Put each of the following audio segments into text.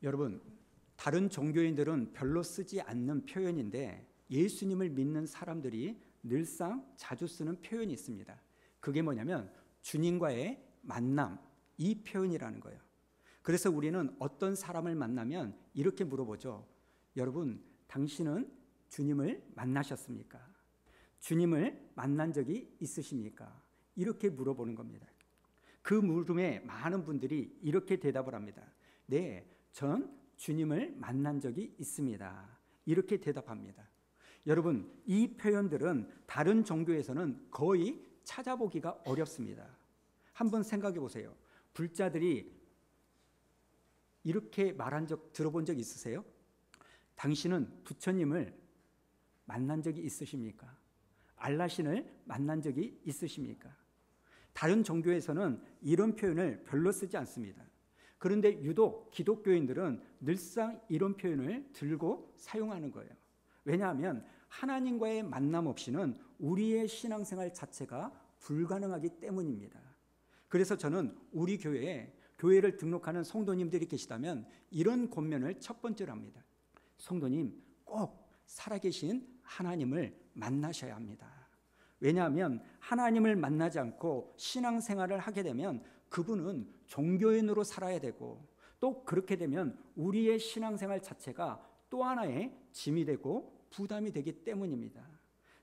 여러분, 다른 종교인들은 별로 쓰지 않는 표현인데 예수님을 믿는 사람들이 늘상 자주 쓰는 표현이 있습니다. 그게 뭐냐면 주님과의 만남, 이 표현이라는 거예요. 그래서 우리는 어떤 사람을 만나면 이렇게 물어보죠. 여러분, 당신은 주님을 만나셨습니까? 주님을 만난 적이 있으십니까? 이렇게 물어보는 겁니다. 그 물음에 많은 분들이 이렇게 대답을 합니다. 네, 전 주님을 만난 적이 있습니다. 이렇게 대답합니다. 여러분, 이 표현들은 다른 종교에서는 거의 찾아보기가 어렵습니다. 한번 생각해 보세요. 불자들이 이렇게 말한 적 들어본 적 있으세요? 당신은 부처님을 만난 적이 있으십니까? 알라신을 만난 적이 있으십니까? 다른 종교에서는 이런 표현을 별로 쓰지 않습니다. 그런데 유독 기독교인들은 늘상 이런 표현을 들고 사용하는 거예요. 왜냐하면 하나님과의 만남 없이는 우리의 신앙생활 자체가 불가능하기 때문입니다. 그래서 저는 우리 교회를 등록하는 성도님들이 계시다면 이런 권면을 첫 번째로 합니다. 성도님, 꼭 살아계신 하나님을 만나셔야 합니다. 왜냐하면 하나님을 만나지 않고 신앙생활을 하게 되면 그분은 종교인으로 살아야 되고, 또 그렇게 되면 우리의 신앙생활 자체가 또 하나의 짐이 되고 부담이 되기 때문입니다.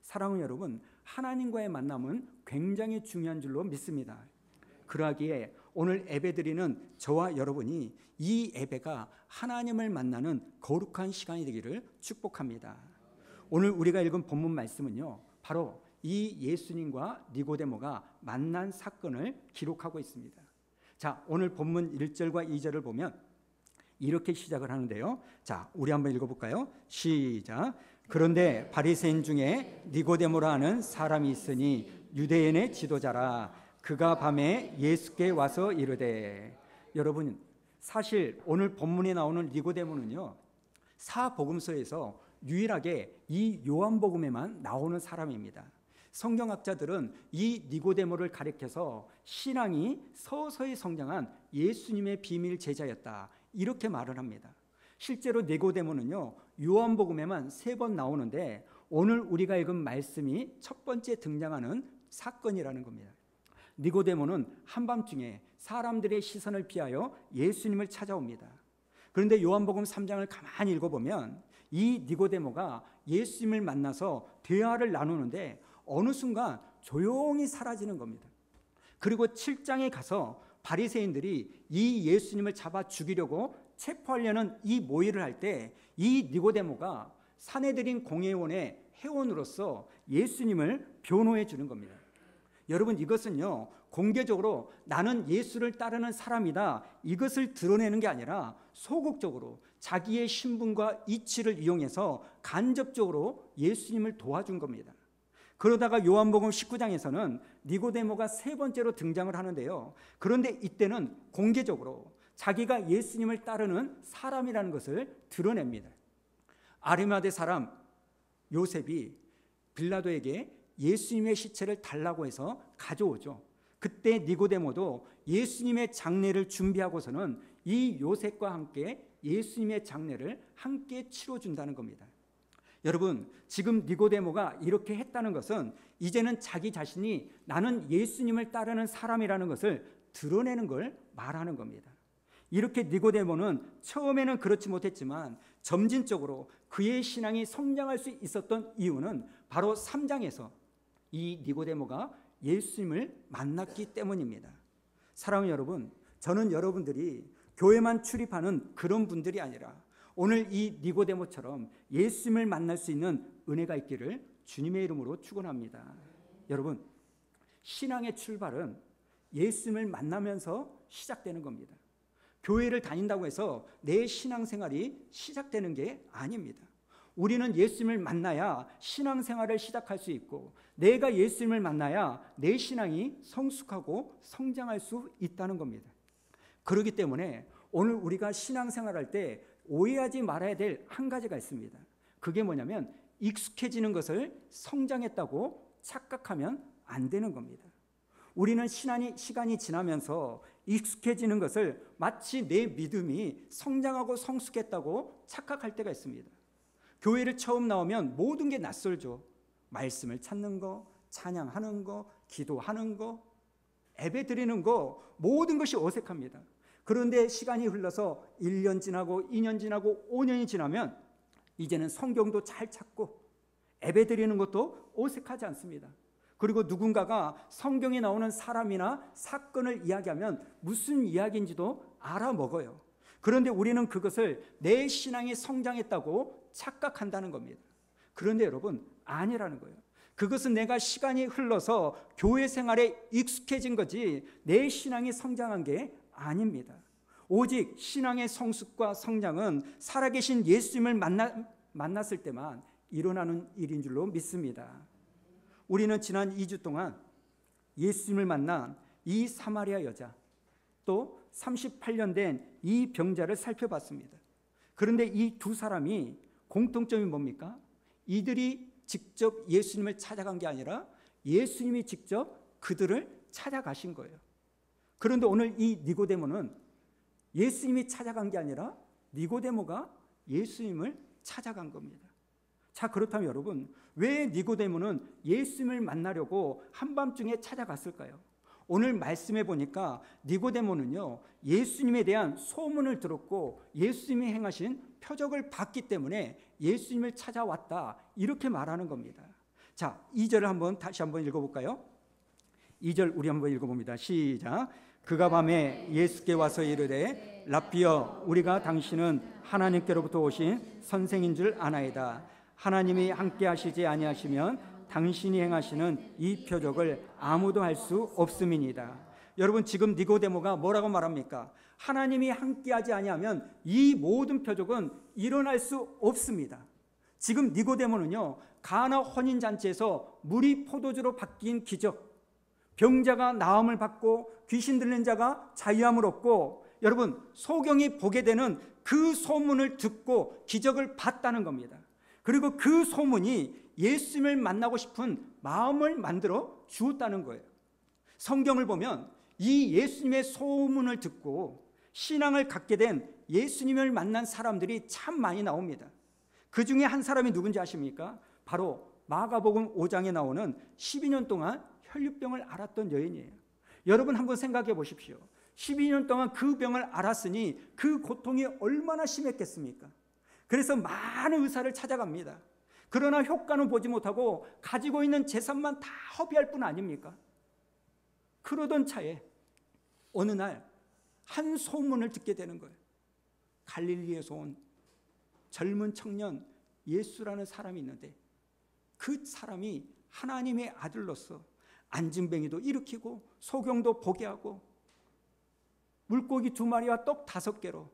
사랑하는 여러분, 하나님과의 만남은 굉장히 중요한 줄로 믿습니다. 그러하기에 오늘 예배드리는 저와 여러분이 이 예배가 하나님을 만나는 거룩한 시간이 되기를 축복합니다. 오늘 우리가 읽은 본문 말씀은요, 바로 이 예수님과 니고데모가 만난 사건을 기록하고 있습니다. 자, 오늘 본문 1절과 2절을 보면 이렇게 시작을 하는데요. 자, 우리 한번 읽어볼까요? 시작. 그런데 바리새인 중에 니고데모라 하는 사람이 있으니 유대인의 지도자라. 그가 밤에 예수께 와서 이르되. 여러분, 사실 오늘 본문에 나오는 니고데모는요, 사복음서에서 유일하게 이 요한복음에만 나오는 사람입니다. 성경학자들은 이 니고데모를 가리켜서 신앙이 서서히 성장한 예수님의 비밀 제자였다, 이렇게 말을 합니다. 실제로 니고데모는요, 요한복음에만 3번 나오는데 오늘 우리가 읽은 말씀이 첫 번째 등장하는 사건이라는 겁니다. 니고데모는 한밤중에 사람들의 시선을 피하여 예수님을 찾아옵니다. 그런데 요한복음 3장을 가만히 읽어보면 이 니고데모가 예수님을 만나서 대화를 나누는데 어느 순간 조용히 사라지는 겁니다. 그리고 7장에 가서 바리새인들이 이 예수님을 잡아 죽이려고 체포하려는 이 모의를 할 때 이 니고데모가 산헤드린 공회원의 회원으로서 예수님을 변호해 주는 겁니다. 여러분, 이것은요, 공개적으로 나는 예수를 따르는 사람이다, 이것을 드러내는 게 아니라 소극적으로 자기의 신분과 이치를 이용해서 간접적으로 예수님을 도와준 겁니다. 그러다가 요한복음 19장에서는 니고데모가 3번째로 등장을 하는데요, 그런데 이때는 공개적으로 자기가 예수님을 따르는 사람이라는 것을 드러냅니다. 아리마대 사람 요셉이 빌라도에게 예수님의 시체를 달라고 해서 가져오죠. 그때 니고데모도 예수님의 장례를 준비하고서는 이 요셉과 함께 예수님의 장례를 함께 치러준다는 겁니다. 여러분, 지금 니고데모가 이렇게 했다는 것은 이제는 자기 자신이 나는 예수님을 따르는 사람이라는 것을 드러내는 걸 말하는 겁니다. 이렇게 니고데모는 처음에는 그렇지 못했지만 점진적으로 그의 신앙이 성장할 수 있었던 이유는 바로 3장에서 이 니고데모가 예수님을 만났기 때문입니다. 사랑하는 여러분, 저는 여러분들이 교회만 출입하는 그런 분들이 아니라 오늘 이 니고데모처럼 예수님을 만날 수 있는 은혜가 있기를 주님의 이름으로 축원합니다. 여러분, 신앙의 출발은 예수님을 만나면서 시작되는 겁니다. 교회를 다닌다고 해서 내 신앙생활이 시작되는 게 아닙니다. 우리는 예수님을 만나야 신앙생활을 시작할 수 있고, 내가 예수님을 만나야 내 신앙이 성숙하고 성장할 수 있다는 겁니다. 그렇기 때문에 오늘 우리가 신앙생활할 때 오해하지 말아야 될 한 가지가 있습니다. 그게 뭐냐면 익숙해지는 것을 성장했다고 착각하면 안 되는 겁니다. 우리는 시간이 지나면서 익숙해지는 것을 마치 내 믿음이 성장하고 성숙했다고 착각할 때가 있습니다. 교회를 처음 나오면 모든 게 낯설죠. 말씀을 찾는 거, 찬양하는 거, 기도하는 거, 예배 드리는 거, 모든 것이 어색합니다. 그런데 시간이 흘러서 1년 지나고 2년 지나고 5년이 지나면 이제는 성경도 잘 찾고 예배 드리는 것도 어색하지 않습니다. 그리고 누군가가 성경에 나오는 사람이나 사건을 이야기하면 무슨 이야기인지도 알아먹어요. 그런데 우리는 그것을 내 신앙이 성장했다고 착각한다는 겁니다. 그런데 여러분, 아니라는 거예요. 그것은 내가 시간이 흘러서 교회 생활에 익숙해진 거지 내 신앙이 성장한 게 아닙니다. 오직 신앙의 성숙과 성장은 살아계신 예수님을 만났을 때만 일어나는 일인 줄로 믿습니다. 우리는 지난 2주 동안 예수님을 만난 이 사마리아 여자, 또 38년 된 이 병자를 살펴봤습니다. 그런데 이 두 사람이 공통점이 뭡니까? 이들이 직접 예수님을 찾아간 게 아니라 예수님이 직접 그들을 찾아가신 거예요. 그런데 오늘 이 니고데모는 예수님이 찾아간 게 아니라 니고데모가 예수님을 찾아간 겁니다. 자, 그렇다면 여러분, 왜 니고데모는 예수님을 만나려고 한밤중에 찾아갔을까요? 오늘 말씀해 보니까 니고데모는요, 예수님에 대한 소문을 들었고 예수님이 행하신 표적을 봤기 때문에 예수님을 찾아왔다, 이렇게 말하는 겁니다. 자, 2절을 다시 한번 읽어볼까요? 2절 우리 한번 읽어봅니다. 시작. 그가 밤에 예수께 와서 이르되 라삐여, 우리가 당신은 하나님께로부터 오신 선생인 줄 아나이다. 하나님이 함께 하시지 아니하시면 당신이 행하시는 이 표적을 아무도 할 수 없음이니이다. 여러분, 지금 니고데모가 뭐라고 말합니까? 하나님이 함께하지 아니하면 이 모든 표적은 일어날 수 없습니다. 지금 니고데모는요, 가나 혼인잔치에서 물이 포도주로 바뀐 기적, 병자가 나음을 받고 귀신 들린 자가 자유함을 얻고, 여러분, 소경이 보게 되는 그 소문을 듣고 기적을 봤다는 겁니다. 그리고 그 소문이 예수님을 만나고 싶은 마음을 만들어 주었다는 거예요. 성경을 보면 이 예수님의 소문을 듣고 신앙을 갖게 된 예수님을 만난 사람들이 참 많이 나옵니다. 그 중에 한 사람이 누군지 아십니까? 바로 마가복음 5장에 나오는 12년 동안 혈류병을 앓았던 여인이에요. 여러분 한번 생각해 보십시오. 12년 동안 그 병을 앓았으니 그 고통이 얼마나 심했겠습니까? 그래서 많은 의사를 찾아갑니다. 그러나 효과는 보지 못하고 가지고 있는 재산만 다 허비할 뿐 아닙니까? 그러던 차에 어느 날 한 소문을 듣게 되는 거예요. 갈릴리에서 온 젊은 청년 예수라는 사람이 있는데 그 사람이 하나님의 아들로서 안진뱅이도 일으키고 소경도 보게 하고 물고기 2마리와 떡 5개로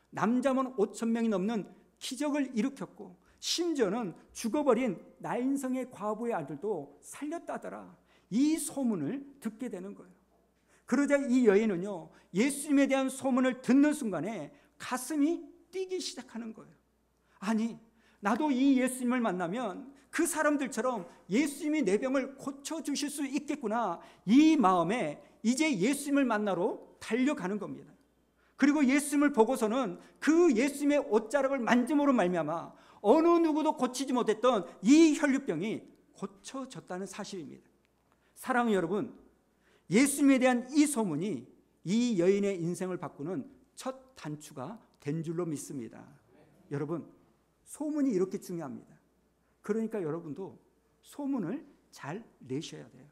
남자만 5,000명이 넘는 기적을 일으켰고 심지어는 죽어버린 나인성의 과부의 아들도 살렸다더라. 이 소문을 듣게 되는 거예요. 그러자 이 여인은요, 예수님에 대한 소문을 듣는 순간에 가슴이 뛰기 시작하는 거예요. 아니, 나도 이 예수님을 만나면 그 사람들처럼 예수님이 내 병을 고쳐주실 수 있겠구나. 이 마음에 이제 예수님을 만나러 달려가는 겁니다. 그리고 예수님을 보고서는 그 예수님의 옷자락을 만짐으로 말미암아 어느 누구도 고치지 못했던 이 혈류병이 고쳐졌다는 사실입니다. 사랑하는 여러분, 예수님에 대한 이 소문이 이 여인의 인생을 바꾸는 첫 단추가 된 줄로 믿습니다. 여러분, 소문이 이렇게 중요합니다. 그러니까 여러분도 소문을 잘 내셔야 돼요.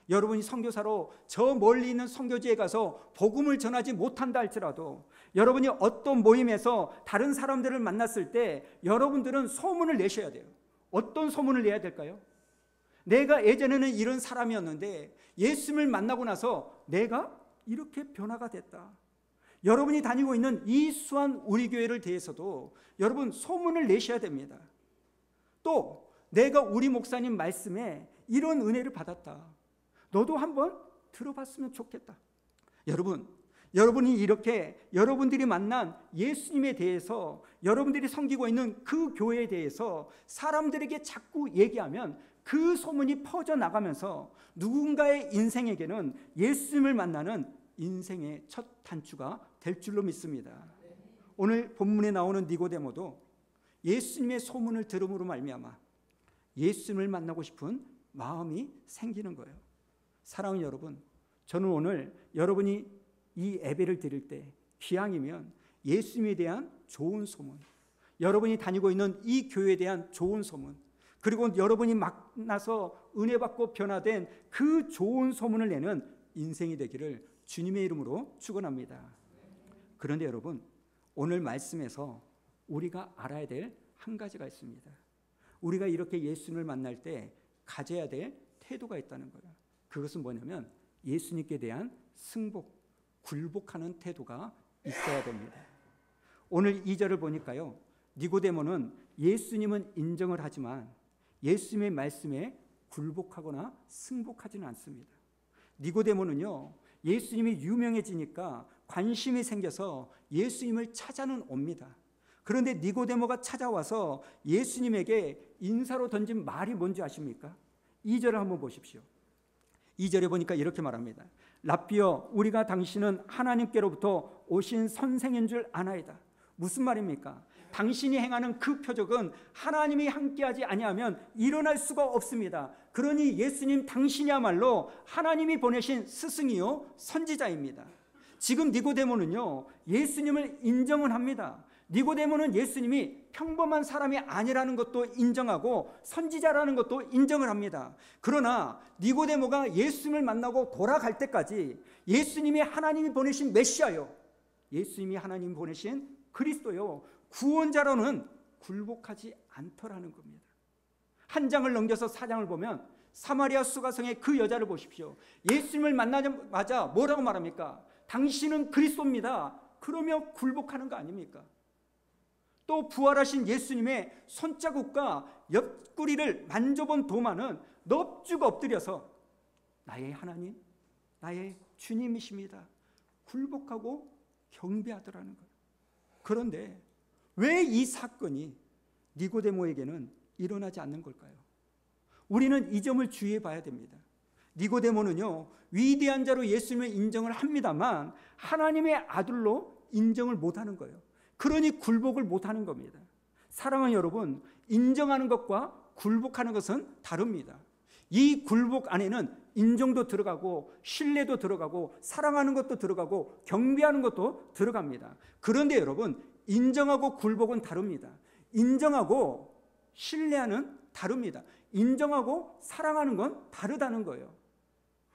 여러분이 선교사로 저 멀리 있는 선교지에 가서 복음을 전하지 못한다 할지라도 여러분이 어떤 모임에서 다른 사람들을 만났을 때 여러분들은 소문을 내셔야 돼요. 어떤 소문을 내야 될까요? 내가 예전에는 이런 사람이었는데 예수님을 만나고 나서 내가 이렇게 변화가 됐다. 여러분이 다니고 있는 이 수안 우리 교회를 대해서도 여러분 소문을 내셔야 됩니다. 또 내가 우리 목사님 말씀에 이런 은혜를 받았다. 너도 한번 들어봤으면 좋겠다. 여러분, 여러분이 이렇게 여러분들이 만난 예수님에 대해서, 여러분들이 섬기고 있는 그 교회에 대해서 사람들에게 자꾸 얘기하면 그 소문이 퍼져나가면서 누군가의 인생에게는 예수님을 만나는 인생의 첫 단추가 될 줄로 믿습니다. 오늘 본문에 나오는 니고데모도 예수님의 소문을 들음으로 말미암아 예수님을 만나고 싶은 마음이 생기는 거예요. 사랑하는 여러분, 저는 오늘 여러분이 이 예배를 드릴 때 기왕이면 예수님에 대한 좋은 소문, 여러분이 다니고 있는 이 교회에 대한 좋은 소문, 그리고 여러분이 만나서 은혜 받고 변화된 그 좋은 소문을 내는 인생이 되기를 주님의 이름으로 축원합니다. 그런데 여러분, 오늘 말씀에서 우리가 알아야 될 한 가지가 있습니다. 우리가 이렇게 예수님을 만날 때 가져야 될 태도가 있다는 거예요. 그것은 뭐냐면 예수님께 대한 승복, 굴복하는 태도가 있어야 됩니다. 오늘 2절을 보니까요, 니고데모는 예수님은 인정을 하지만 예수님의 말씀에 굴복하거나 승복하지는 않습니다. 니고데모는요, 예수님이 유명해지니까 관심이 생겨서 예수님을 찾아는 옵니다. 그런데 니고데모가 찾아와서 예수님에게 인사로 던진 말이 뭔지 아십니까? 2절을 한번 보십시오. 2절에 보니까 이렇게 말합니다. 랍비여, 우리가 당신은 하나님께로부터 오신 선생인 줄 아나이다. 무슨 말입니까? 당신이 행하는 그 표적은 하나님이 함께하지 아니하면 일어날 수가 없습니다. 그러니 예수님 당신이야말로 하나님이 보내신 스승이요 선지자입니다. 지금 니고데모는요, 예수님을 인정은 합니다. 니고데모는 예수님이 평범한 사람이 아니라는 것도 인정하고 선지자라는 것도 인정을 합니다. 그러나 니고데모가 예수님을 만나고 돌아갈 때까지 예수님이 하나님이 보내신 메시아요, 예수님이 하나님이 보내신 그리스도요, 구원자로는 굴복하지 않더라는 겁니다. 한 장을 넘겨서 4장을 보면 사마리아 수가성의 그 여자를 보십시오. 예수님을 만나자마자 뭐라고 말합니까? 당신은 그리스도입니다. 그러며 굴복하는 거 아닙니까? 또 부활하신 예수님의 손자국과 옆구리를 만져본 도마는 넙죽 엎드려서 나의 하나님, 나의 주님이십니다, 굴복하고 경배하더라는 거예요. 그런데 왜 이 사건이 니고데모에게는 일어나지 않는 걸까요? 우리는 이 점을 주의해 봐야 됩니다. 니고데모는요, 위대한 자로 예수님을 인정을 합니다만 하나님의 아들로 인정을 못하는 거예요. 그러니 굴복을 못하는 겁니다. 사랑하는 여러분, 인정하는 것과 굴복하는 것은 다릅니다. 이 굴복 안에는 인정도 들어가고 신뢰도 들어가고 사랑하는 것도 들어가고 경배하는 것도 들어갑니다. 그런데 여러분, 인정하고 굴복은 다릅니다. 인정하고 신뢰하는 다릅니다. 인정하고 사랑하는 건 다르다는 거예요.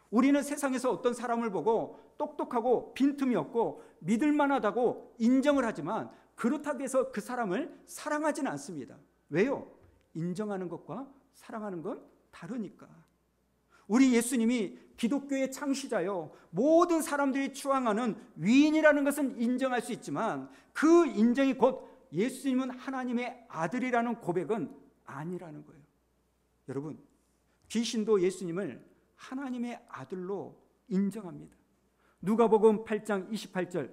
우리는 세상에서 어떤 사람을 보고 똑똑하고 빈틈이 없고 믿을 만하다고 인정을 하지만 그렇다고 해서 그 사람을 사랑하지는 않습니다. 왜요? 인정하는 것과 사랑하는 건 다르니까. 우리 예수님이 기독교의 창시자요, 모든 사람들이 추앙하는 위인이라는 것은 인정할 수 있지만 그 인정이 곧 예수님은 하나님의 아들이라는 고백은 아니라는 거예요. 여러분, 귀신도 예수님을 하나님의 아들로 인정합니다. 누가복음 8장 28절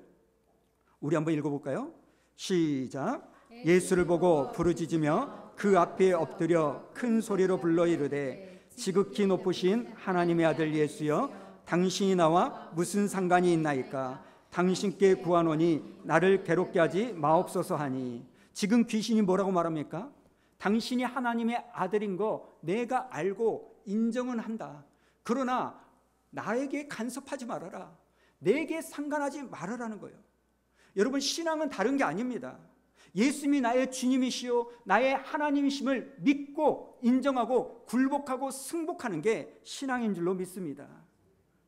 우리 한번 읽어볼까요? 시작. 예수를 보고 부르짖으며 그 앞에 엎드려 큰 소리로 불러 이르되 지극히 높으신 하나님의 아들 예수여, 당신이 나와 무슨 상관이 있나이까? 당신께 구하노니 나를 괴롭게 하지 마옵소서 하니. 지금 귀신이 뭐라고 말합니까? 당신이 하나님의 아들인 거 내가 알고 인정은 한다. 그러나 나에게 간섭하지 말아라, 내게 상관하지 말아라는 거예요. 여러분, 신앙은 다른 게 아닙니다. 예수님이 나의 주님이시요 나의 하나님이심을 믿고 인정하고 굴복하고 승복하는 게 신앙인 줄로 믿습니다.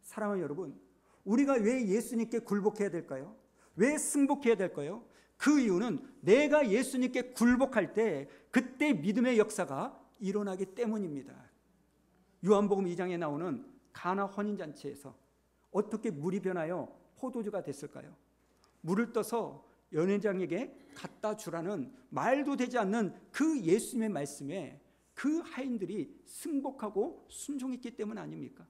사랑하는 여러분, 우리가 왜 예수님께 굴복해야 될까요? 왜 승복해야 될까요? 그 이유는 내가 예수님께 굴복할 때 그때 믿음의 역사가 일어나기 때문입니다. 요한복음 2장에 나오는 가나 혼인잔치에서 어떻게 물이 변하여 포도주가 됐을까요? 물을 떠서 연회장에게 갖다 주라는 말도 되지 않는 그 예수님의 말씀에 그 하인들이 승복하고 순종했기 때문 아닙니까?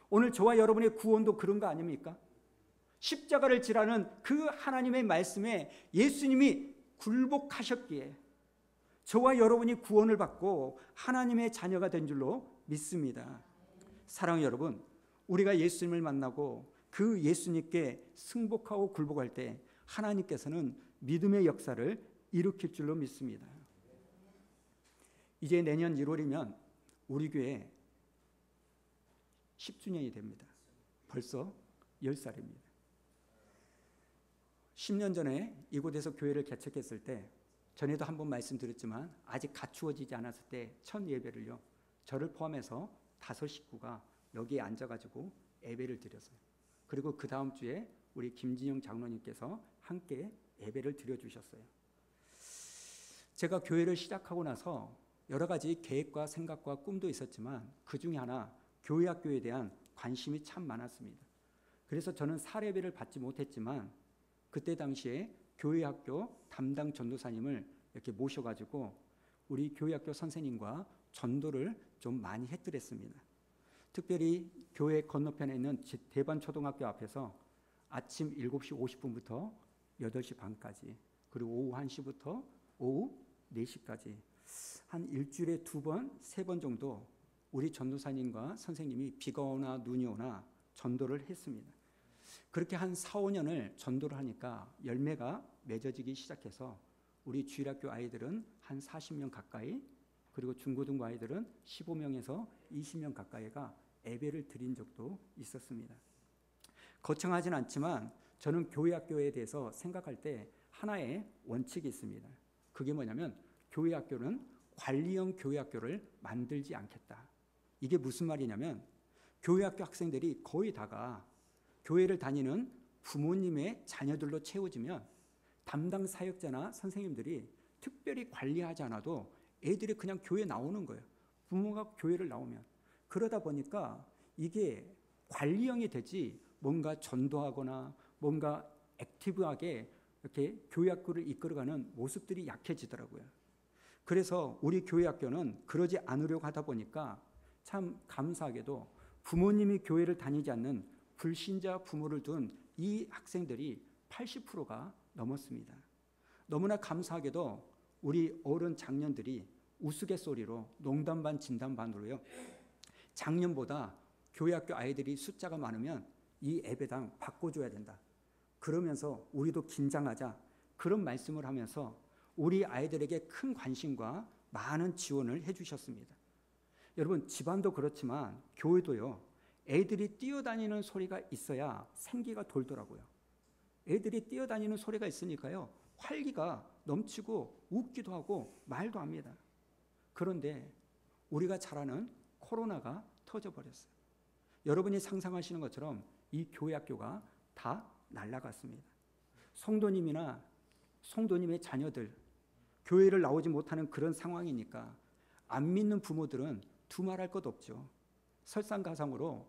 오늘 저와 여러분의 구원도 그런 거 아닙니까? 십자가를 지라는 그 하나님의 말씀에 예수님이 굴복하셨기에 저와 여러분이 구원을 받고 하나님의 자녀가 된 줄로 믿습니다. 사랑하는 여러분, 우리가 예수님을 만나고 그 예수님께 승복하고 굴복할 때 하나님께서는 믿음의 역사를 일으킬 줄로 믿습니다. 이제 내년 1월이면 우리 교회 10주년이 됩니다. 벌써 10살입니다. 10년 전에 이곳에서 교회를 개척했을 때, 전에도 한번 말씀드렸지만 아직 갖추어지지 않았을 때 첫 예배를요, 저를 포함해서 5 식구가 여기에 앉아가지고 예배를 드렸어요. 그리고 그 다음 주에 우리 김진영 장로님께서 함께 예배를 드려주셨어요. 제가 교회를 시작하고 나서 여러 가지 계획과 생각과 꿈도 있었지만 그 중에 하나, 교회 학교에 대한 관심이 참 많았습니다. 그래서 저는 사례배를 받지 못했지만 그때 당시에 교회 학교 담당 전도사님을 이렇게 모셔가지고 우리 교회 학교 선생님과 전도를 좀 많이 해드렸습니다. 특별히 교회 건너편에 있는 대반초등학교 앞에서 아침 7시 50분부터 8시 반까지, 그리고 오후 1시부터 오후 4시까지 한 일주일에 2번, 3번 정도 우리 전도사님과 선생님이 비가 오나 눈이 오나 전도를 했습니다. 그렇게 한 4, 5년을 전도를 하니까 열매가 맺어지기 시작해서 우리 주일학교 아이들은 한 40명 가까이, 그리고 중고등부 아이들은 15명에서 20명 가까이가 예배를 드린 적도 있었습니다. 거창하진 않지만 저는 교회 학교에 대해서 생각할 때 하나의 원칙이 있습니다. 그게 뭐냐면, 교회 학교는 관리형 교회 학교를 만들지 않겠다. 이게 무슨 말이냐면, 교회 학교 학생들이 거의 다가 교회를 다니는 부모님의 자녀들로 채워지면 담당 사역자나 선생님들이 특별히 관리하지 않아도 애들이 그냥 교회에 나오는 거예요. 부모가 교회를 나오면. 그러다 보니까 이게 관리형이 되지 뭔가 전도하거나 뭔가 액티브하게 이렇게 교회 학교를 이끌어가는 모습들이 약해지더라고요. 그래서 우리 교회 학교는 그러지 않으려고 하다 보니까 참 감사하게도 부모님이 교회를 다니지 않는 불신자 부모를 둔 이 학생들이 80%가 넘었습니다. 너무나 감사하게도 우리 어른 장년들이 우스갯소리로 농담 반 진담 반으로요, 작년보다 교회 학교 아이들이 숫자가 많으면 이 예배당 바꿔줘야 된다, 그러면서 우리도 긴장하자, 그런 말씀을 하면서 우리 아이들에게 큰 관심과 많은 지원을 해주셨습니다. 여러분, 집안도 그렇지만 교회도요, 애들이 뛰어다니는 소리가 있어야 생기가 돌더라고요. 애들이 뛰어다니는 소리가 있으니까요, 활기가 넘치고 웃기도 하고 말도 합니다. 그런데 우리가 잘 아는 코로나가 터져버렸어요. 여러분이 상상하시는 것처럼 이 교회 학교가 다 날아갔습니다. 성도님이나 성도님의 자녀들, 교회를 나오지 못하는 그런 상황이니까 안 믿는 부모들은 두말할 것 없죠. 설상가상으로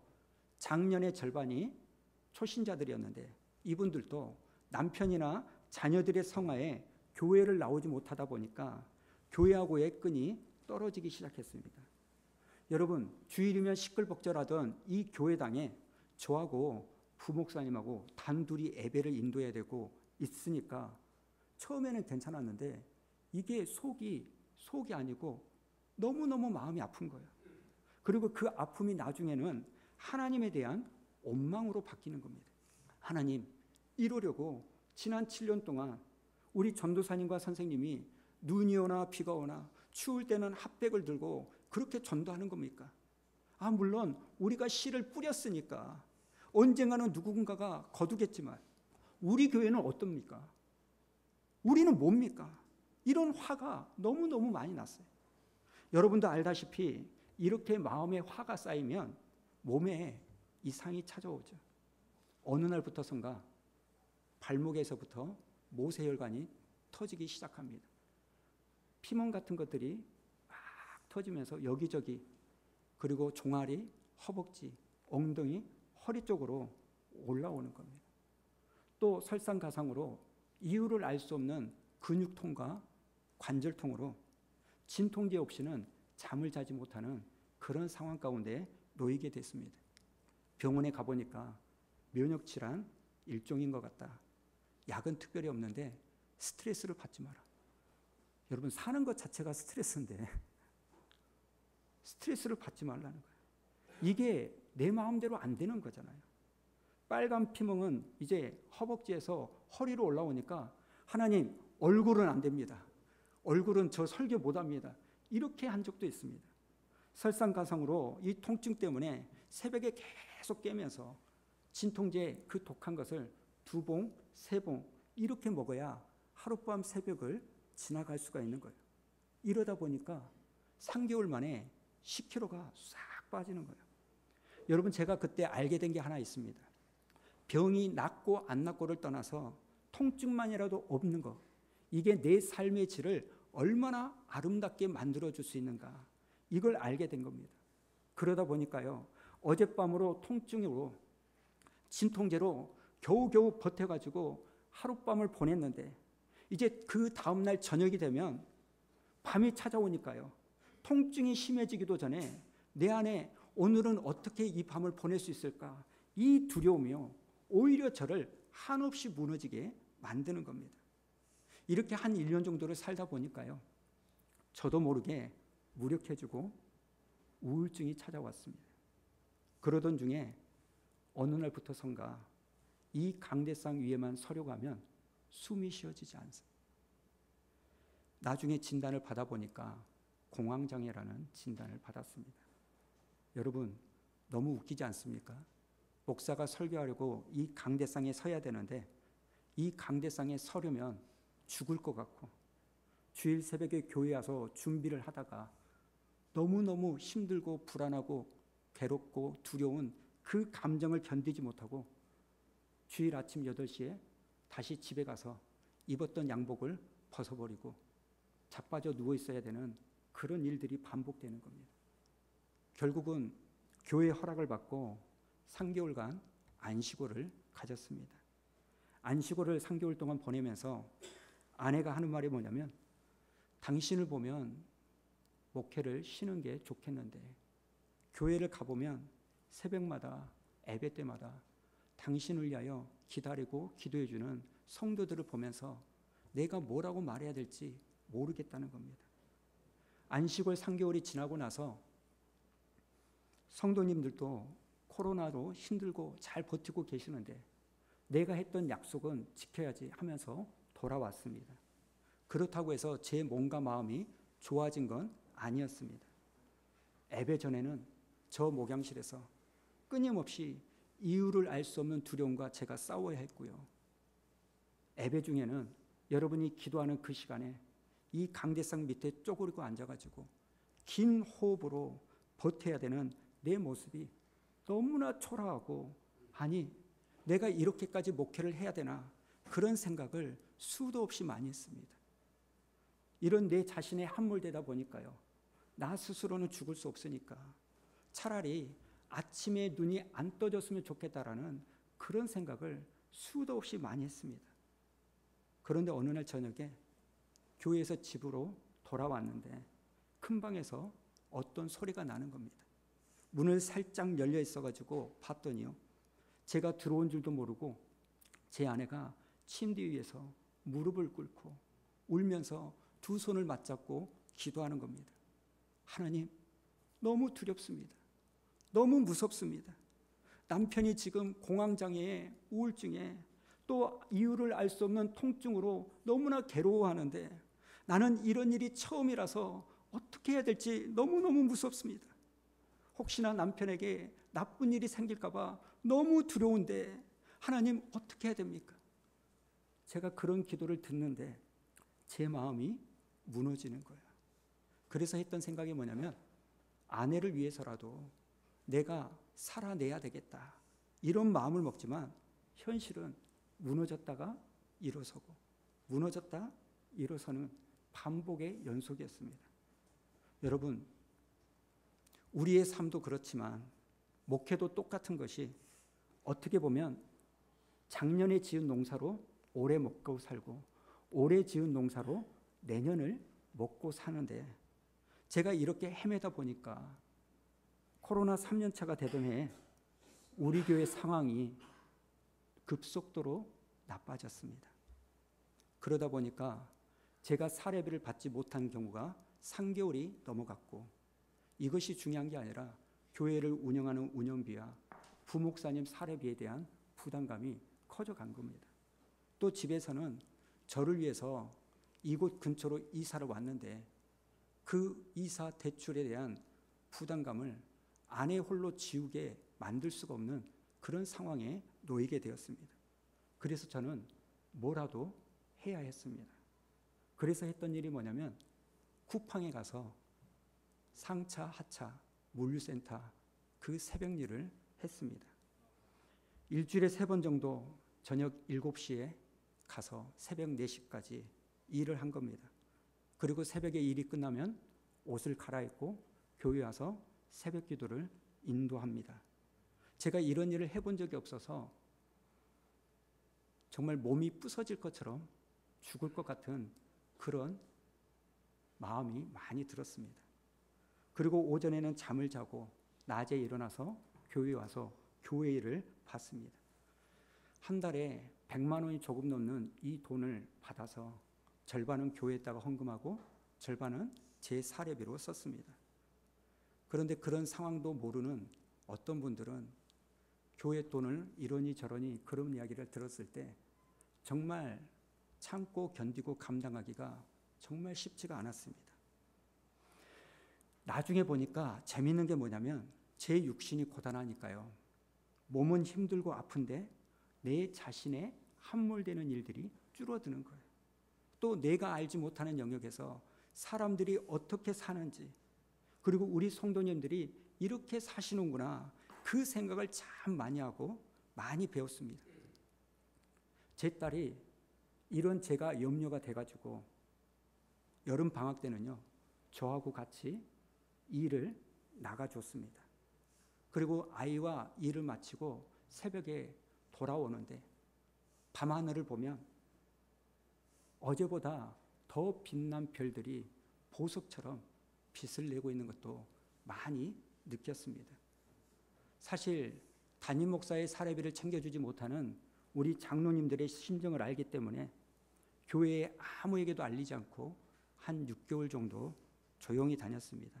작년의 절반이 초신자들이었는데 이분들도 남편이나 자녀들의 성화에 교회를 나오지 못하다 보니까 교회하고의 끈이 떨어지기 시작했습니다. 여러분, 주일이면 시끌벅적하던 이 교회당에 저하고 부목사님하고 단둘이 예배를 인도해야 되고 있으니까 처음에는 괜찮았는데 이게 속이 아니고 너무너무 마음이 아픈 거예요. 그리고 그 아픔이 나중에는 하나님에 대한 원망으로 바뀌는 겁니다. 하나님, 이러려고 지난 7년 동안 우리 전도사님과 선생님이 눈이 오나 비가 오나 추울 때는 핫백을 들고 그렇게 전도하는 겁니까? 물론 우리가 씨를 뿌렸으니까 언젠가는 누군가가 거두겠지만 우리 교회는 어떻습니까? 우리는 뭡니까? 이런 화가 너무너무 많이 났어요. 여러분도 알다시피 이렇게 마음에 화가 쌓이면 몸에 이상이 찾아오죠. 어느 날부터선가 발목에서부터 모세혈관이 터지기 시작합니다. 피멍 같은 것들이 막 터지면서 여기저기, 그리고 종아리, 허벅지, 엉덩이, 허리 쪽으로 올라오는 겁니다. 또 설상가상으로 이유를 알 수 없는 근육통과 관절통으로 진통제 없이는 잠을 자지 못하는 그런 상황 가운데 놓이게 됐습니다. 병원에 가보니까 면역질환, 일종인 것 같다. 약은 특별히 없는데 스트레스를 받지 마라. 여러분, 사는 것 자체가 스트레스인데 스트레스를 받지 말라는 거예요. 이게 내 마음대로 안 되는 거잖아요. 빨간 피멍은 이제 허벅지에서 허리로 올라오니까 하나님, 얼굴은 안 됩니다. 얼굴은 저 설교 못합니다. 이렇게 한 적도 있습니다. 설상가상으로 이 통증 때문에 새벽에 계속 깨면서 진통제 그 독한 것을 2봉, 3봉 이렇게 먹어야 하룻밤 새벽을 지나갈 수가 있는 거예요. 이러다 보니까 3개월 만에 10kg가 싹 빠지는 거예요. 여러분, 제가 그때 알게 된 게 하나 있습니다. 병이 낫고 안 낫고를 떠나서 통증만이라도 없는 것, 이게 내 삶의 질을 얼마나 아름답게 만들어줄 수 있는가, 이걸 알게 된 겁니다. 그러다 보니까요, 어젯밤으로 통증으로 진통제로 겨우겨우 버텨가지고 하룻밤을 보냈는데 이제 그 다음날 저녁이 되면 밤이 찾아오니까요, 통증이 심해지기도 전에 내 안에 오늘은 어떻게 이 밤을 보낼 수 있을까, 이 두려움이요 오히려 저를 한없이 무너지게 만드는 겁니다. 이렇게 한 1년 정도를 살다 보니까요, 저도 모르게 무력해지고 우울증이 찾아왔습니다. 그러던 중에 어느 날부터선가 이 강대상 위에만 서려가면 숨이 쉬어지지 않습니다. 나중에 진단을 받아보니까 공황장애라는 진단을 받았습니다. 여러분, 너무 웃기지 않습니까? 목사가 설교하려고 이 강대상에 서야 되는데 이 강대상에 서려면 죽을 것 같고, 주일 새벽에 교회 와서 준비를 하다가 너무너무 힘들고 불안하고 괴롭고 두려운 그 감정을 견디지 못하고 주일 아침 8시에 다시 집에 가서 입었던 양복을 벗어버리고 자빠져 누워 있어야 되는 그런 일들이 반복되는 겁니다. 결국은 교회 허락을 받고 3개월간 안식월을 가졌습니다. 안식월을 3개월 동안 보내면서 아내가 하는 말이 뭐냐면, 당신을 보면 목회를 쉬는 게 좋겠는데 교회를 가보면 새벽마다 예배 때마다 당신을 위하여 기다리고 기도해주는 성도들을 보면서 내가 뭐라고 말해야 될지 모르겠다는 겁니다. 안식월 3개월이 지나고 나서 성도님들도 코로나로 힘들고 잘 버티고 계시는데 내가 했던 약속은 지켜야지 하면서 돌아왔습니다. 그렇다고 해서 제 몸과 마음이 좋아진 건 아니었습니다. 예배 전에는 저 목양실에서 끊임없이 이유를 알 수 없는 두려움과 제가 싸워야 했고요. 예배 중에는 여러분이 기도하는 그 시간에 이 강대상 밑에 쪼그리고 앉아가지고 긴 호흡으로 버텨야 되는 내 모습이 너무나 초라하고, 아니 내가 이렇게까지 목회를 해야 되나, 그런 생각을 수도 없이 많이 했습니다. 이런 내 자신에 함몰되다 보니까요, 나 스스로는 죽을 수 없으니까 차라리 아침에 눈이 안 떠졌으면 좋겠다라는 그런 생각을 수도 없이 많이 했습니다. 그런데 어느 날 저녁에 교회에서 집으로 돌아왔는데 큰 방에서 어떤 소리가 나는 겁니다. 문을 살짝 열려 있어가지고 봤더니요, 제가 들어온 줄도 모르고 제 아내가 침대 위에서 무릎을 꿇고 울면서 2 손을 맞잡고 기도하는 겁니다. 하나님, 너무 두렵습니다. 너무 무섭습니다. 남편이 지금 공황장애에 우울증에 또 이유를 알 수 없는 통증으로 너무나 괴로워하는데 나는 이런 일이 처음이라서 어떻게 해야 될지 너무너무 무섭습니다. 혹시나 남편에게 나쁜 일이 생길까 봐 너무 두려운데 하나님 어떻게 해야 됩니까? 제가 그런 기도를 듣는데 제 마음이 무너지는 거예요. 그래서 했던 생각이 뭐냐면, 아내를 위해서라도 내가 살아내야 되겠다, 이런 마음을 먹지만 현실은 무너졌다가 일어서고 무너졌다 일어서는 반복의 연속이었습니다. 여러분, 우리의 삶도 그렇지만 목회도 똑같은 것이, 어떻게 보면 작년에 지은 농사로 올해 먹고 살고 올해 지은 농사로 내년을 먹고 사는데, 제가 이렇게 헤매다 보니까 코로나 3년차가 되던 해에 우리 교회 상황이 급속도로 나빠졌습니다. 그러다 보니까 제가 사례비를 받지 못한 경우가 3개월이 넘어갔고, 이것이 중요한 게 아니라 교회를 운영하는 운영비와 부목사님 사례비에 대한 부담감이 커져간 겁니다. 또 집에서는 저를 위해서 이곳 근처로 이사를 왔는데 그 이사 대출에 대한 부담감을 아내 홀로 지우게 만들 수가 없는 그런 상황에 놓이게 되었습니다. 그래서 저는 뭐라도 해야 했습니다. 그래서 했던 일이 뭐냐면 쿠팡에 가서 상차, 하차, 물류센터 그 새벽 일을 했습니다. 일주일에 3번 정도 저녁 7시에 가서 새벽 4시까지 일을 한 겁니다. 그리고 새벽에 일이 끝나면 옷을 갈아입고 교회 와서 새벽 기도를 인도합니다. 제가 이런 일을 해본 적이 없어서 정말 몸이 부서질 것처럼 죽을 것 같은 그런 마음이 많이 들었습니다. 그리고 오전에는 잠을 자고 낮에 일어나서 교회에 와서 교회 일을 받습니다. 한 달에 100만 원이 조금 넘는 이 돈을 받아서 절반은 교회에다가 헌금하고 절반은 제 사례비로 썼습니다. 그런데 그런 상황도 모르는 어떤 분들은 교회 돈을 이러니 저러니 그런 이야기를 들었을 때 정말 참고 견디고 감당하기가 정말 쉽지가 않았습니다. 나중에 보니까 재밌는 게 뭐냐면 제 육신이 고단하니까요. 몸은 힘들고 아픈데 내 자신에 함몰되는 일들이 줄어드는 거예요. 또 내가 알지 못하는 영역에서 사람들이 어떻게 사는지, 그리고 우리 성도님들이 이렇게 사시는구나, 그 생각을 참 많이 하고 많이 배웠습니다. 제 딸이 이런 제가 염려가 돼가지고 여름 방학 때는요 저하고 같이 일을 나가줬습니다. 그리고 아이와 일을 마치고 새벽에 돌아오는데 밤하늘을 보면 어제보다 더 빛난 별들이 보석처럼 빛을 내고 있는 것도 많이 느꼈습니다. 사실 담임 목사의 사례비를 챙겨주지 못하는 우리 장로님들의 심정을 알기 때문에 교회에 아무에게도 알리지 않고 한 6개월 정도 조용히 다녔습니다.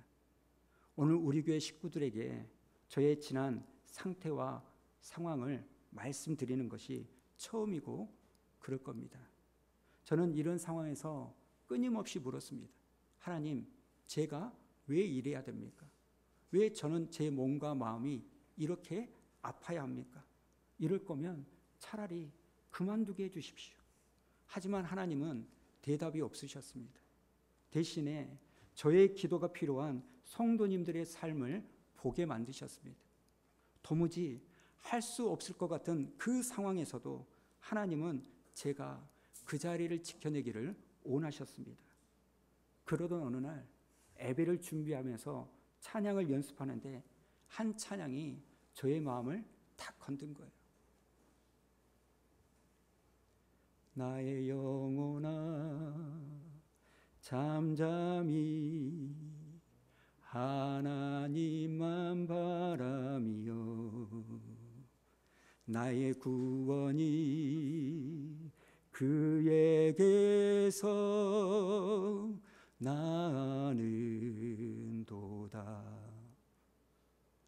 오늘 우리 교회 식구들에게 저의 지난 상태와 상황을 말씀드리는 것이 처음이고 그럴 겁니다. 저는 이런 상황에서 끊임없이 물었습니다. 하나님, 제가 왜 이래야 됩니까? 왜 저는 제 몸과 마음이 이렇게 아파야 합니까? 이럴 거면 차라리 그만두게 해주십시오. 하지만 하나님은 대답이 없으셨습니다. 대신에 저의 기도가 필요한 성도님들의 삶을 보게 만드셨습니다. 도무지 할 수 없을 것 같은 그 상황에서도 하나님은 제가 그 자리를 지켜내기를 원하셨습니다. 그러던 어느 날 예배를 준비하면서 찬양을 연습하는데 한 찬양이 저의 마음을 탁 건든 거예요. 나의 영혼아 잠잠히 하나님만 바라며 나의 구원이 그에게서 나는도다.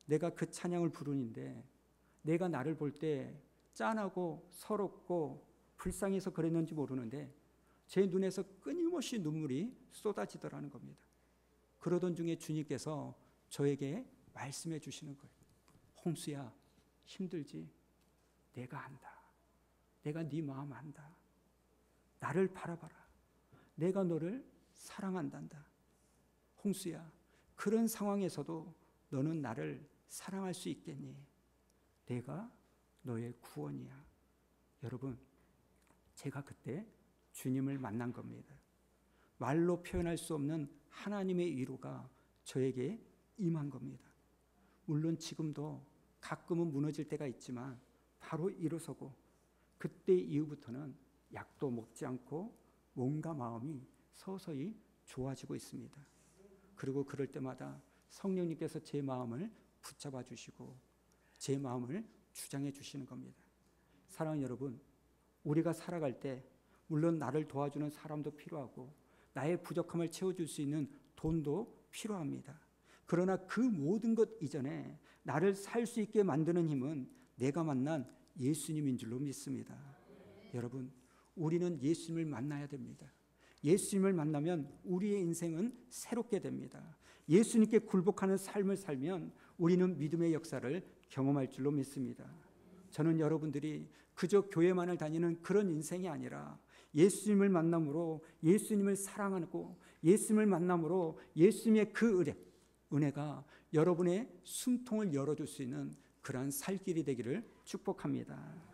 내가 그 찬양을 부르는데 내가 나를 볼 때 짠하고 서럽고 불쌍해서 그랬는지 모르는데 제 눈에서 끊임없이 눈물이 쏟아지더라는 겁니다. 그러던 중에 주님께서 저에게 말씀해 주시는 거예요. 홍수야, 힘들지? 내가 안다. 내가 네 마음 안다. 나를 바라봐라. 내가 너를 사랑한단다. 홍수야, 그런 상황에서도 너는 나를 사랑할 수 있겠니? 내가 너의 구원이야. 여러분, 제가 그때 주님을 만난 겁니다. 말로 표현할 수 없는 하나님의 위로가 저에게 임한 겁니다. 물론 지금도 가끔은 무너질 때가 있지만 바로 일어서고 그때 이후부터는 약도 먹지 않고 몸과 마음이 서서히 좋아지고 있습니다. 그리고 그럴 때마다 성령님께서 제 마음을 붙잡아 주시고 제 마음을 주장해 주시는 겁니다. 사랑하는 여러분, 우리가 살아갈 때 물론 나를 도와주는 사람도 필요하고 나의 부족함을 채워줄 수 있는 돈도 필요합니다. 그러나 그 모든 것 이전에 나를 살 수 있게 만드는 힘은 내가 만난 예수님인 줄로 믿습니다. 여러분, 우리는 예수님을 만나야 됩니다. 예수님을 만나면 우리의 인생은 새롭게 됩니다. 예수님께 굴복하는 삶을 살면 우리는 믿음의 역사를 경험할 줄로 믿습니다. 저는 여러분들이 그저 교회만을 다니는 그런 인생이 아니라 예수님을 만남으로 예수님을 사랑하고 예수님을 만남으로 예수님의 그 은혜가 여러분의 숨통을 열어줄 수 있는 그러한 살 길이 되기를 축복합니다.